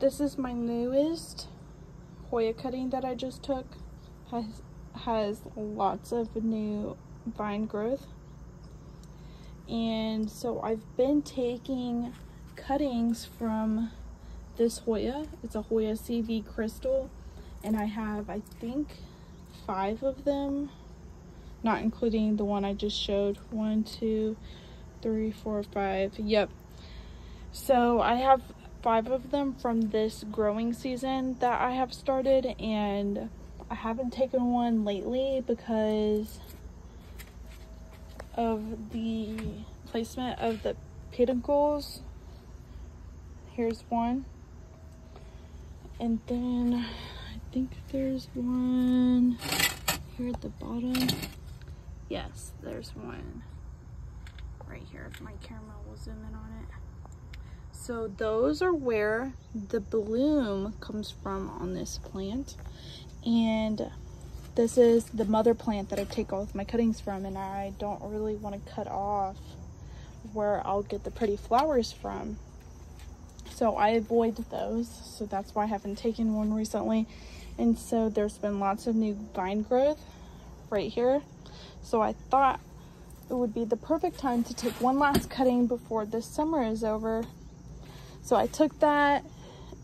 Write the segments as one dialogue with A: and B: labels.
A: This is my newest Hoya cutting that I just took. Has lots of new vine growth. And so I've been taking cuttings from this Hoya. It's a Hoya CV crystal, and I have, I think, 5 of them, not including the one I just showed. 1, 2, 3, 4, 5. Yep. So I have 5 of them from this growing season that I have started, and I haven't taken one lately because of the placement of the peduncles. Here's one, and then I think there's one here at the bottom. Yes, there's one right here. If my camera will zoom in on it. So those are where the bloom comes from on this plant, and this is the mother plant that I take all of my cuttings from, and I don't really want to cut off where I'll get the pretty flowers from. So I avoid those, so that's why I haven't taken one recently. And so there's been lots of new vine growth right here. So I thought it would be the perfect time to take one last cutting before this summer is over. So I took that,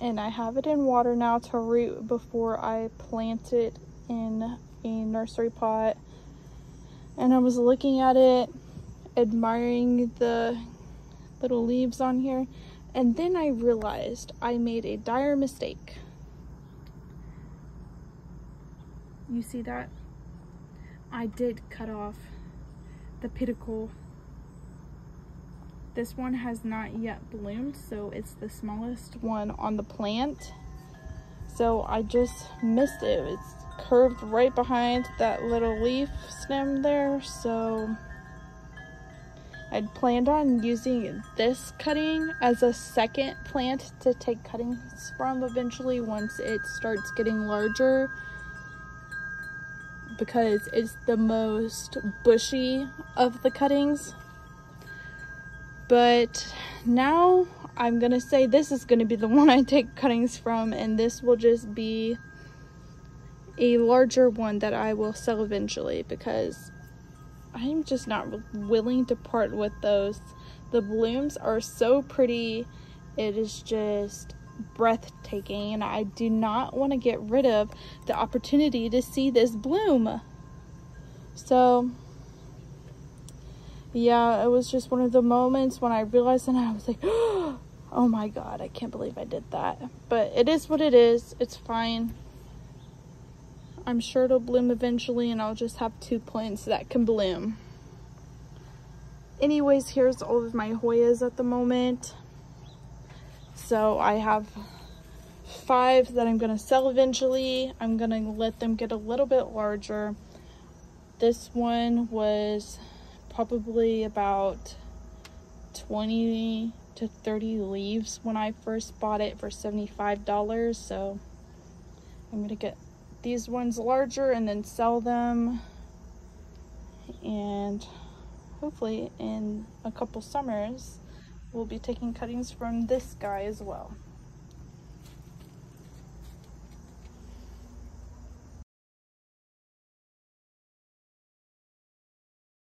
A: and I have it in water now to root before I plant it in a nursery pot. And I was looking at it, admiring the little leaves on here, and then I realized I made a dire mistake. You see that? I did cut off the peduncle. This one has not yet bloomed, so it's the smallest one on the plant. So I just missed it. It's curved right behind that little leaf stem there. So I'd planned on using this cutting as a second plant to take cuttings from eventually once it starts getting larger, because it's the most bushy of the cuttings. But now I'm gonna say this is gonna be the one I take cuttings from, and this will just be a larger one that I will sell eventually, because I'm just not willing to part with those. The blooms are so pretty. It is just breathtaking, and I do not want to get rid of the opportunity to see this bloom. So yeah, it was just one of the moments when I realized, and I was like, oh my god, I can't believe I did that. But it is what it is. It's fine. I'm sure it'll bloom eventually, and I'll just have 2 plants that can bloom. Anyways, here's all of my Hoyas at the moment. So I have 5 that I'm going to sell eventually. I'm going to let them get a little bit larger. This one was probably about 20 to 30 leaves when I first bought it for $75. So I'm going to get these ones larger and then sell them, and hopefully in a couple summers we'll be taking cuttings from this guy as well.